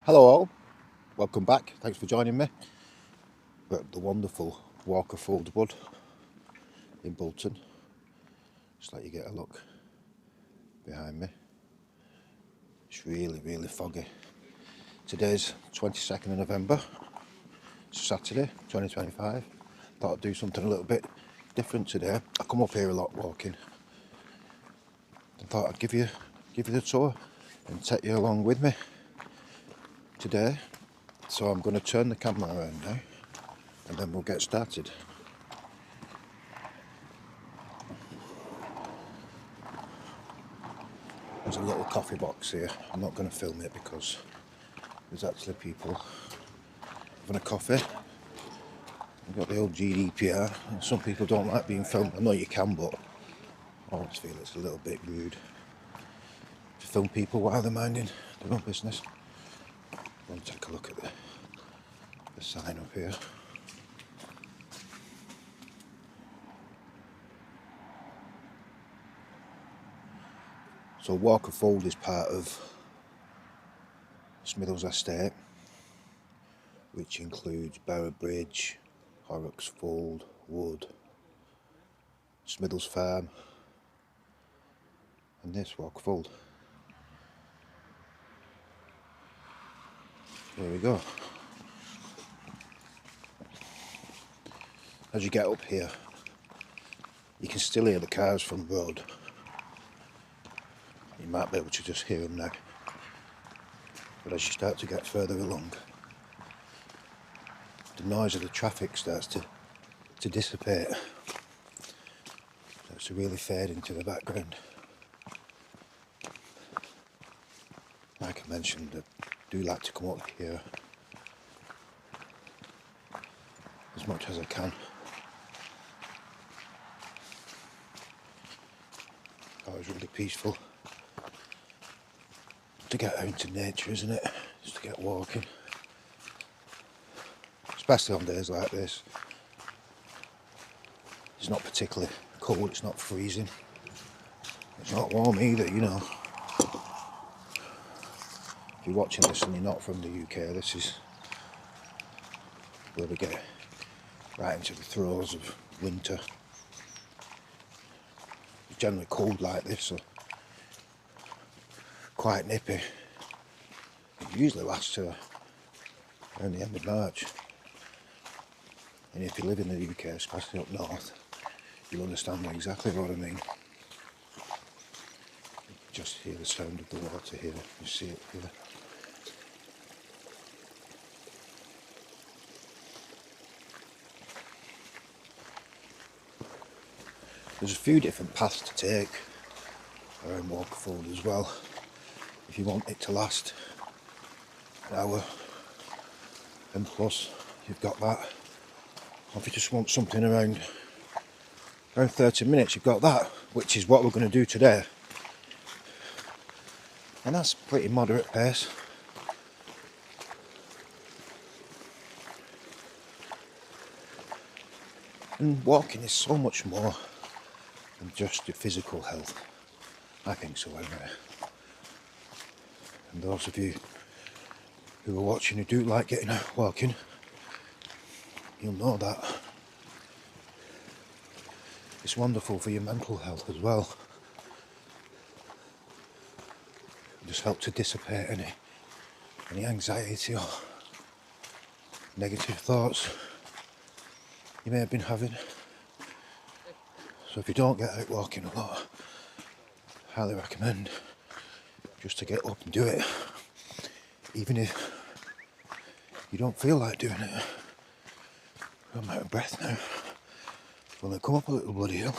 Hello all, welcome back, thanks for joining me. We're at the wonderful Walk of Fold Wood in Bolton. Just let you get a look behind me. It's really foggy. Today's 22nd of November, it's Saturday 2025. Thought I'd do something a little bit different today. I come up here a lot walking. I thought I'd give you the tour and take you along with me today. So I'm going to turn the camera around now and then we'll get started. There's a little coffee box here. I'm not going to film it because there's actually people having a coffee. We've got the old GDPR and some people don't like being filmed. I know you can, but I always feel it's a little bit rude to film people while they're minding their own business. I'll take a look at the sign up here. So Walk of Fold is part of Smithills Estate, which includes Boroughbridge, Horrocks Fold, Wood, Smithills Farm, and this Walk of Fold. There we go. As you get up here, you can still hear the cars from the road. You might be able to just hear them now. But as you start to get further along, the noise of the traffic starts to dissipate. Starts to really fade into the background. Like I mentioned, I do like to come up here as much as I can. Always really peaceful to get out into nature, isn't it? Just to get walking. Especially on days like this. It's not particularly cold, it's not freezing. It's not warm either, you know. If you're watching this and you're not from the UK, this is where we get right into the throes of winter. It's generally cold like this, so quite nippy. It usually lasts to around the end of March. And if you live in the UK, especially up north, you'll understand exactly what I mean. You just hear the sound of the water here, you see it here. There's a few different paths to take around Walk of Fold as well. If you want it to last an hour and plus, you've got that. Or if you just want something around 30 minutes, you've got that, which is what we're going to do today. And that's pretty moderate pace. And walking is so much more than just your physical health. I think so anyway. And those of you who are watching who do like getting out walking, you'll know that it's wonderful for your mental health as well. It just helps to dissipate any anxiety or negative thoughts you may have been having. So if you don't get out walking a lot, I highly recommend just to get up and do it, even if you don't feel like doing it. I'm out of breath now. When I come up a little bloody hill,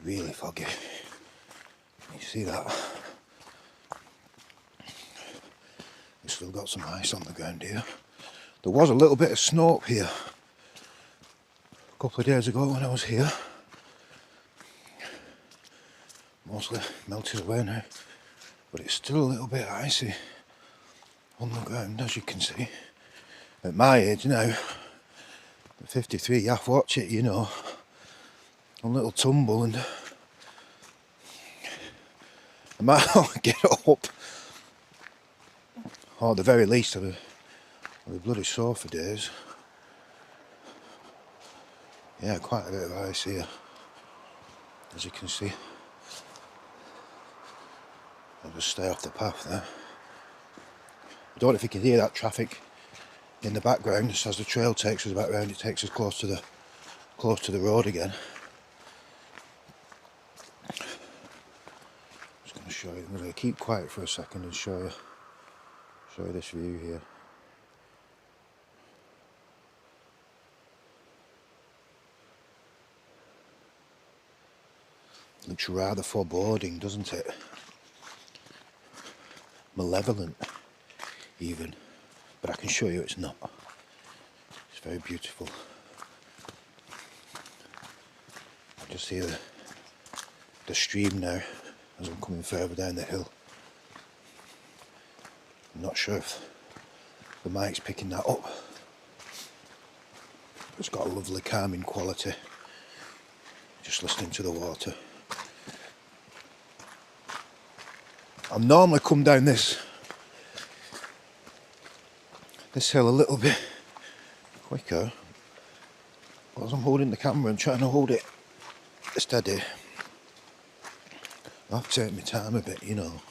really foggy. You see that? We've still got some ice on the ground here. There was a little bit of snow up here a couple of days ago when I was here. Mostly melted away now, but it's still a little bit icy on the ground, as you can see. At my age now, at 53, you have to watch it, you know. A little tumble and I might not get up, or at the very least I'll be bloody sore for days. Yeah, quite a bit of ice here, as you can see. I'll just stay off the path there. I don't know if you can hear that traffic in the background, just as the trail takes us back round, it takes us close to the road again. Just going to show you, I'm going to keep quiet for a second and show you this view here. Looks rather foreboding, doesn't it? Malevolent, even. But I can show you it's not. It's very beautiful. I just hear the stream now as I'm coming further down the hill. I'm not sure if the mic's picking that up. It's got a lovely calming quality, just listening to the water. I normally come down this hill a little bit quicker, as I'm holding the camera and trying to hold it steady. I have to take my time a bit, you know.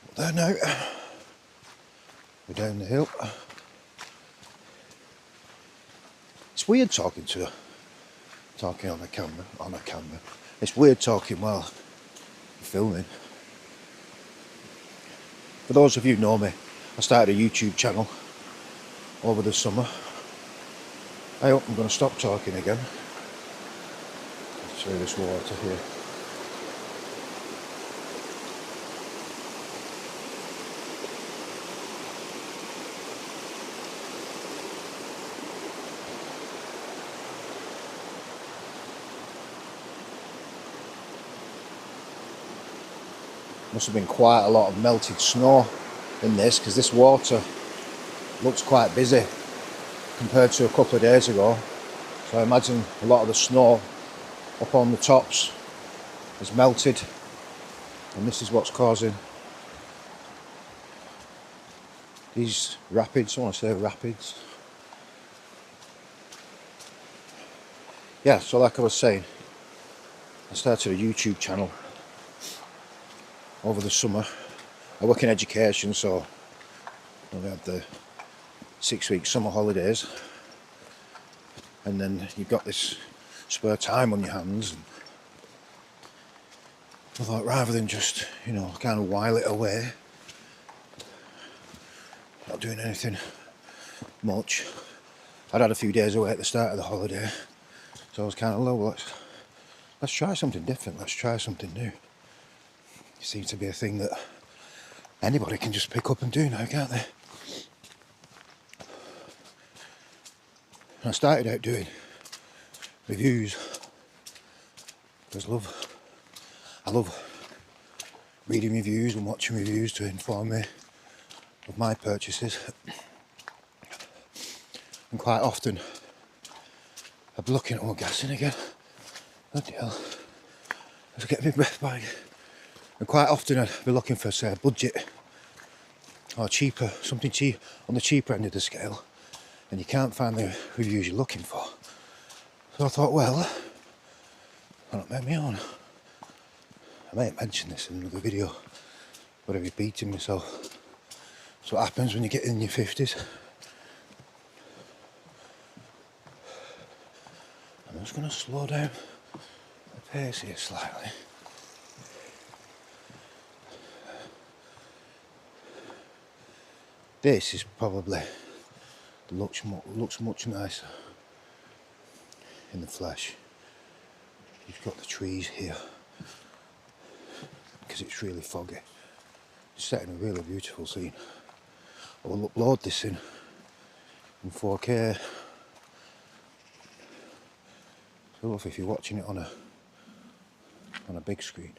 But there now, we're down the hill. It's weird talking on a camera. It's weird talking while filming. For those of you who know me, I started a YouTube channel over the summer. I hope I'm going to stop talking again. Let's show you this water here. Must have been quite a lot of melted snow in this, because this water looks quite busy compared to a couple of days ago. So I imagine a lot of the snow up on the tops has melted, and this is what's causing these rapids. I want to say rapids. Yeah, so like I was saying, I started a YouTube channel over the summer. I work in education, so we had the 6-week summer holidays, and then you've got this spare time on your hands, and I thought, rather than just, you know, kind of while it away, not doing anything much. I'd had a few days away at the start of the holiday, so I was kind of low. Let's try something different, let's try something new. It seems to be a thing that anybody can just pick up and do now, can't they? And I started out doing reviews, because I love reading reviews and watching reviews to inform me of my purchases. And quite often I'd be looking at all gassing again. Bloody hell. I was getting my breath back. And quite often I'd be looking for, say, a budget or cheaper, something cheap on the cheaper end of the scale, and you can't find the reviews you're looking for. So I thought, well, why not make my own? I may have mentioned this in another video, but I'm repeating myself. That's what happens when you get in your 50s. I'm just going to slow down the pace here slightly. This is probably looks much nicer in the flesh. You've got the trees here because it's really foggy. It's setting a really beautiful scene. I will upload this in 4K. So if you're watching it on a big screen,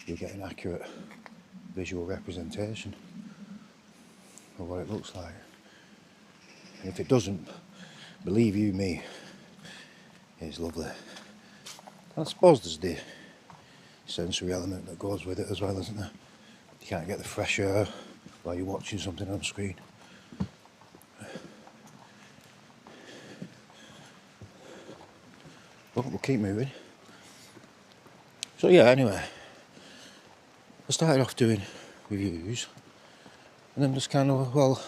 you'll get an accurate visual representation of what it looks like. And if it doesn't, believe you me, it's lovely. I suppose there's sensory element that goes with it as well, isn't there? You can't get the fresh air while you're watching something on screen. But we'll keep moving. So yeah, anyway, I started off doing reviews, and then just kind of, well,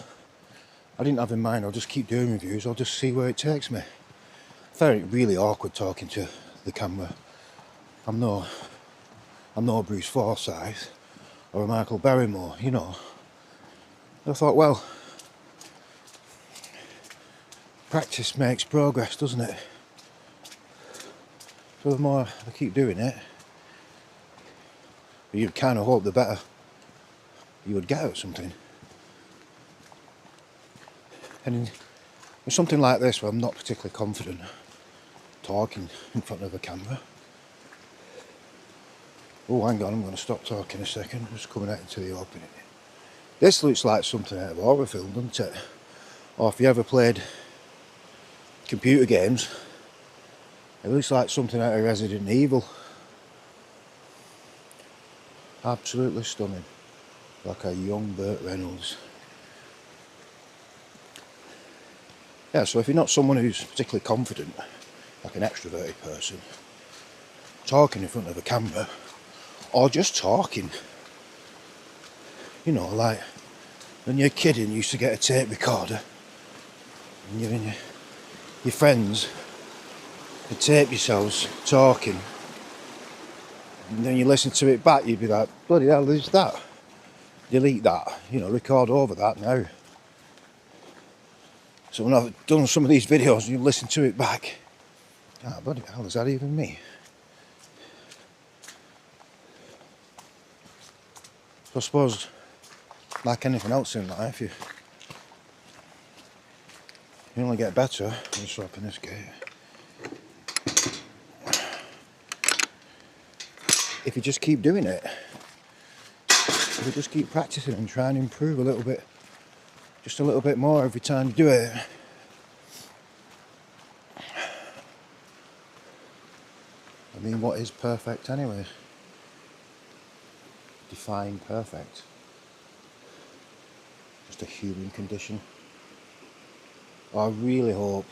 I didn't have in mind I'll just keep doing reviews, I'll just see where it takes me. I found it really awkward talking to the camera. I'm no Bruce Forsyth or a Michael Barrymore, you know. I thought, well, practice makes progress, doesn't it? So the more I keep doing it, you'd kind of hope the better you would get at something. And with something like this where I'm not particularly confident talking in front of a camera. Oh, hang on, I'm going to stop talking a second, just coming out into the opening. This looks like something out of a horror film, doesn't it? Or if you ever played computer games, it looks like something out of Resident Evil. Absolutely stunning. Like a young Burt Reynolds. Yeah, so if you're not someone who's particularly confident, like an extroverted person, talking in front of a camera, or just talking, you know, like when you're a kid and you used to get a tape recorder, and you're in your friends, you tape yourselves talking, and then you listen to it back, you'd be like, bloody hell, there's that. Delete that, you know, record over that now. So when I've done some of these videos and you listen to it back, bloody hell, is that even me? So I suppose, like anything else in life, you only get better. Let me open this gate. If you just keep doing it, if you just keep practicing and try and improve a little bit, just a little bit more every time you do it. I mean, what is perfect anyway? Define perfect. Just a human condition. I really hope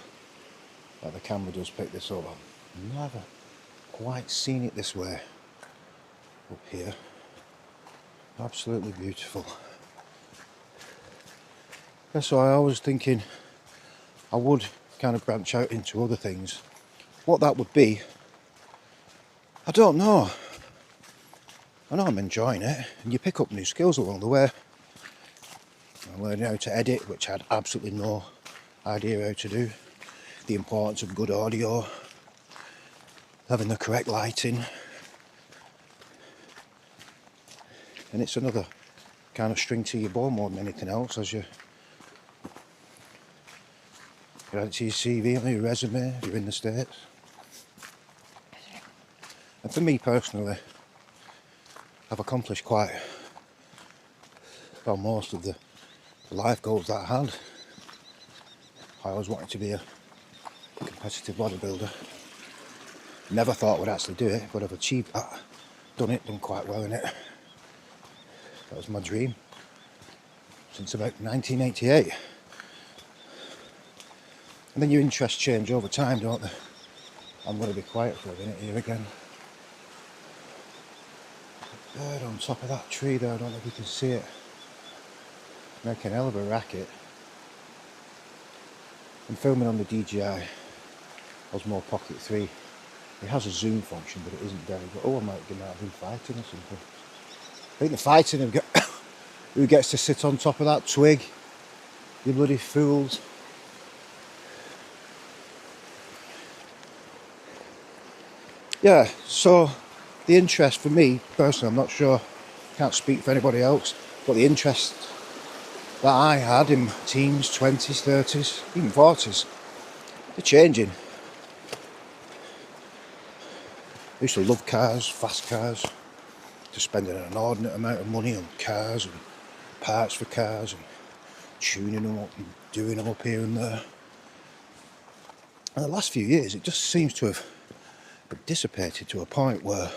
that the camera does pick this up. I've never quite seen it this way up here. Absolutely beautiful. Yeah, so I was thinking I would kind of branch out into other things. What that would be, I don't know. I know I'm enjoying it, and you pick up new skills along the way. I learned how to edit, which I had absolutely no idea how to do. The importance of good audio, having the correct lighting. And it's another kind of string to your bow more than anything else as you add it to your CV or your resume if you're in the States. And for me personally, I've accomplished quite well most of the life goals that I had. I always wanted to be a competitive bodybuilder. Never thought I would actually do it, but I've achieved that. Done quite well in it. That was my dream since about 1988. And then your interests change over time, don't they? I'm going to be quiet for a minute here again. Bird on top of that tree there, I don't know if you can see it. Making a hell of a racket. I'm filming on the DJI Osmo Pocket 3. It has a zoom function, but it isn't very good. Oh, I might have been fighting or something. I think they're fighting who gets to sit on top of that twig. You bloody fools. Yeah, so the interest for me, personally, I'm not sure, can't speak for anybody else, but the interest that I had in teens, 20s, 30s, even 40s, they're changing. I used to love cars, fast cars, just spending an inordinate amount of money on cars and parts for cars and tuning them up and doing them up here and there. And the last few years, it just seems to have dissipated to a point where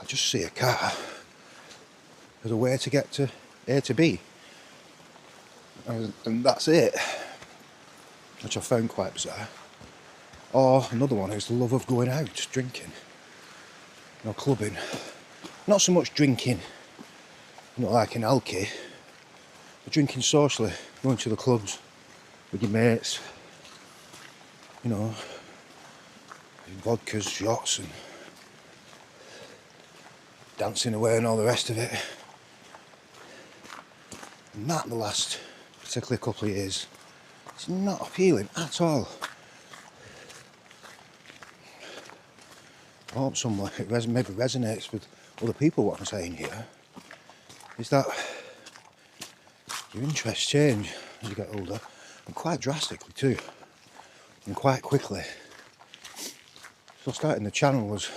just see a car as a way to get to A to B, and that's it, which I found quite bizarre. Or another one is the love of going out, drinking, clubbing. Not so much drinking, like in alky, but drinking socially, going to the clubs with your mates, vodkas, shots, and dancing away and all the rest of it. And that, the last, particularly couple of years, it's not appealing at all. I hope somewhere it maybe resonates with other people. What I'm saying here is that your interests change as you get older, and quite drastically too, and quite quickly. So starting the channel was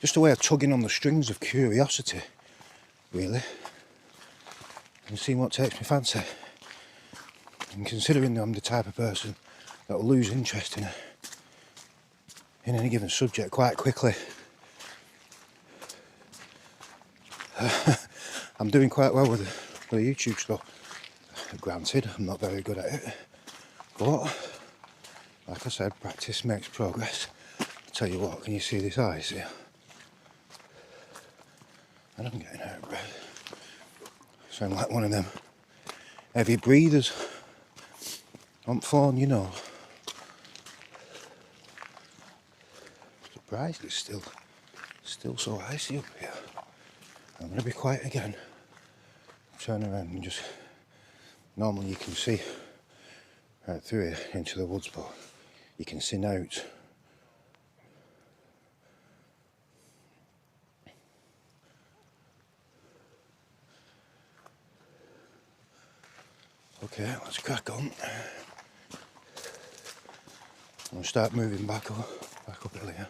just a way of tugging on the strings of curiosity, really, and seeing what takes me fancy. And considering that I'm the type of person that will lose interest in any given subject quite quickly, I'm doing quite well with the YouTube stuff. Granted, I'm not very good at it, but like I said, practice makes progress. I'll tell you what, can you see this ice here? And I'm getting out of breath. Sound like one of them heavy breathers on phone, Surprised it's still so icy up here. I'm going to be quiet again. Turn around and just... Normally you can see right through here into the woods, but you can see out. Okay, let's crack on. I'm going to start moving back up here.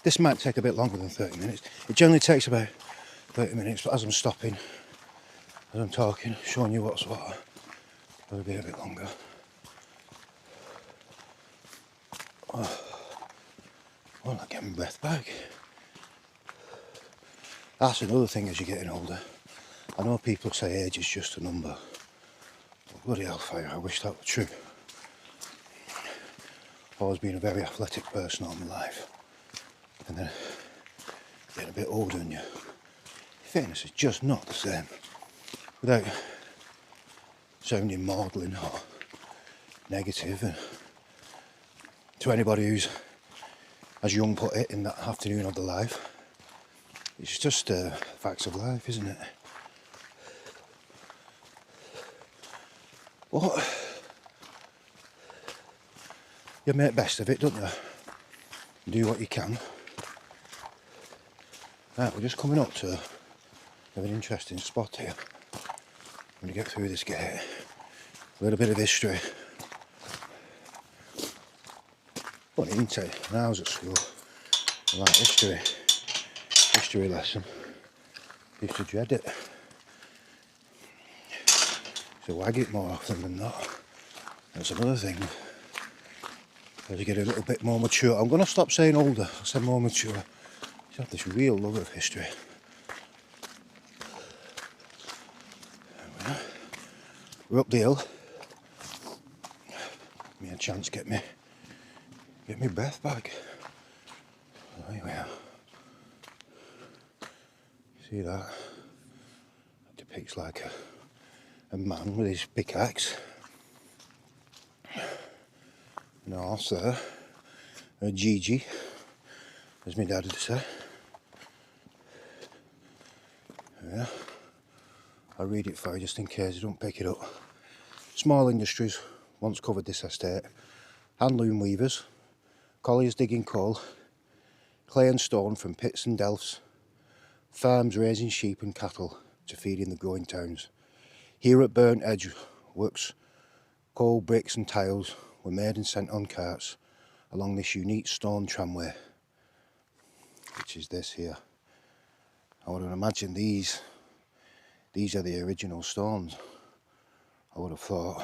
This might take a bit longer than 30 minutes. It generally takes about 30 minutes, but as I'm stopping, as I'm talking, showing you what's what, it'll be a bit longer. Oh, I'm not getting breath back. That's another thing as you're getting older. I know people say age is just a number. But bloody hellfire, I wish that were true. I've always been a very athletic person all my life. And then getting a bit older and your fitness is just not the same. Without sounding maudlin or negative, and to anybody who's, as Young put it in that afternoon of the life, it's just facts of life, isn't it? But you make best of it, don't you? Do what you can. Right, we're just coming up to an interesting spot here. When you get through this gate, a little bit of history. Funny, isn't it? When I was at school, like history lesson, I used to dread it. So wag it more often than not. That's another thing. As you get a little bit more mature, I'm going to stop saying older, I'll say more mature. You have this real love of history. We're up the hill. Give me a chance to get me breath back. There we are. See that? It depicts like a man with his pickaxe. And a horse there. A Gigi, as my dad would say. Yeah. I'll read it for you just in case you don't pick it up. Small industries once covered this estate. Handloom weavers, colliers digging coal, clay and stone from pits and delfts, farms raising sheep and cattle to feed in the growing towns. Here at Burnt Edge works coal, bricks and tiles were made and sent on carts along this unique stone tramway, which is this here. I would imagine these are the original stones, I would have thought.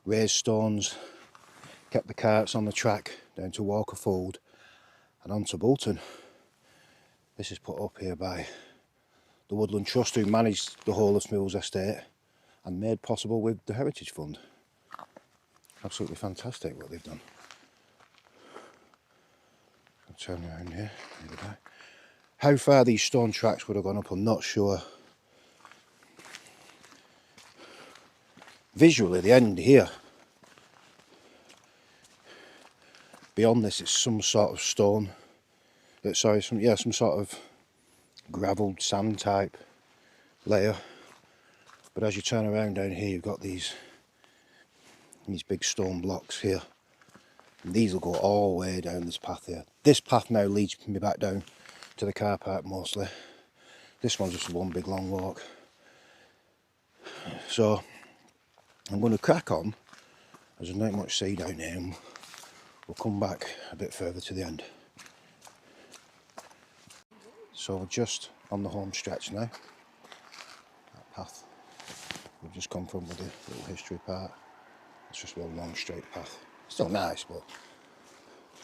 Raised stones kept the carts on the track down to Walker Fold And on to Bolton. This is put up here by the Woodland Trust, who manage the whole of Smithills Estate and made possible with the Heritage Fund. Absolutely fantastic what they've done. I'll turn around here. Here we go. How far these stone tracks would have gone up, I'm not sure. Visually, the end here, beyond this, it's some sort of stone. Sorry, some sort of gravelled sand type layer. But as you turn around down here, you've got these big stone blocks here. And these will go all the way down this path here. This path now leads me back down to the car park mostly. This one's just one big long walk. So I'm going to crack on, as there's not much to see down here, and we'll come back a bit further to the end. So we're just on the home stretch now. That path we've just come from with the little history part. It's just one long straight path. Still nice, but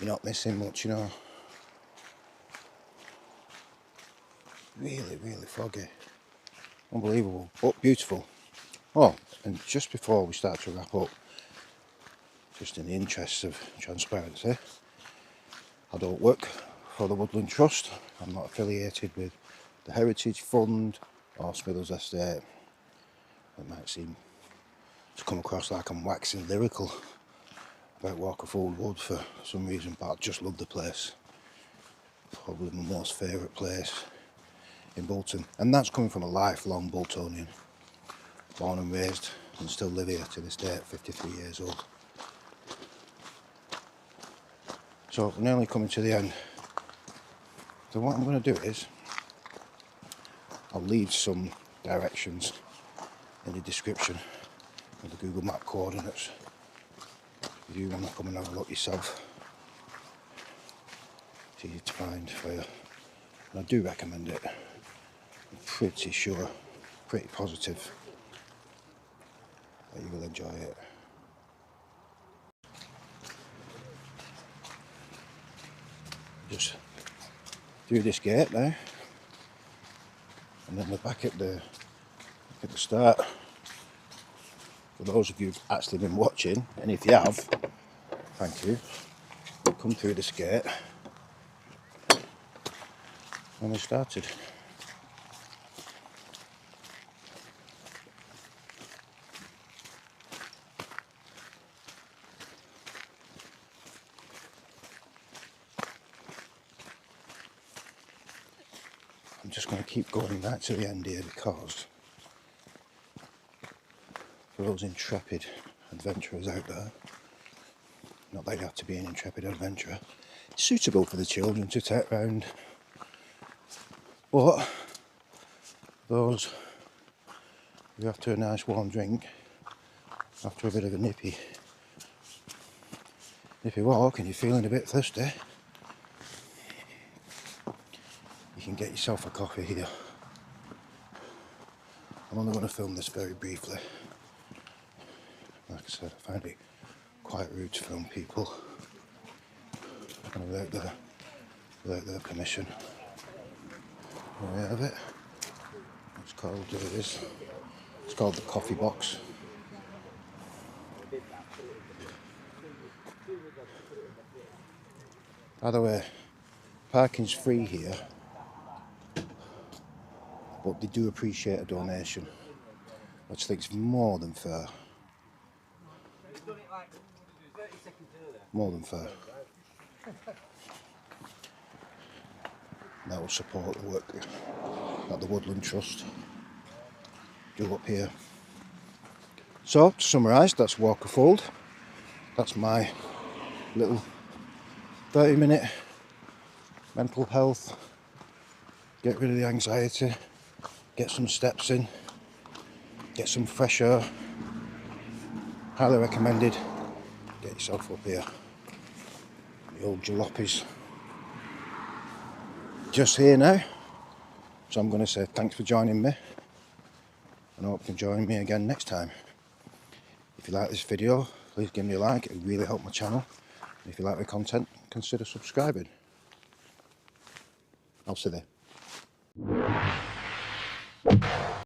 you're not missing much, you know. Really, really foggy. Unbelievable, but beautiful. Oh, and just before we start to wrap up, just in the interests of transparency, I don't work for the Woodland Trust. I'm not affiliated with the Heritage Fund or Smithills Estate. It might seem to come across like I'm waxing lyrical about Walkerfold Wood for some reason, but I just love the place. Probably my most favourite place in Bolton, and that's coming from a lifelong Boltonian, born and raised, and still live here to this day at 53 years old. So we're nearly coming to the end. So what I'm going to do is I'll leave some directions in the description of the Google Map coordinates if you want to come and have a look yourself. It's easy to find for you, and I do recommend it. I'm pretty sure, pretty positive that you will enjoy it. Just through this gate now, and then we're back at the start. For those of you who've actually been watching, and if you have, thank you. Come through this gate when we started. I'm just going to keep going right to the end here, because for those intrepid adventurers out there, not that you have to be an intrepid adventurer, it's suitable for the children to take round, but those who after a nice warm drink, after a bit of a nippy walk, and you're feeling a bit thirsty, you can get yourself a coffee here. I'm only going to film this very briefly. Like I said, I find it quite rude to film people without their permission. We have it. It's called the Coffee Box. By the way, parking's free here, but they do appreciate a donation, which I think is more than fair. More than fair. That will support the work that the Woodland Trust do up here. So, to summarise, that's Walkerfold. That's my little 30-minute mental health, get rid of the anxiety, get some steps in, get some fresh air. Highly recommended. Get yourself up here. The old jalopies. Just here now. So I'm going to say thanks for joining me, and I hope you can join me again next time. If you like this video, please give me a like. It would really help my channel. And if you like the content, consider subscribing. I'll see you there.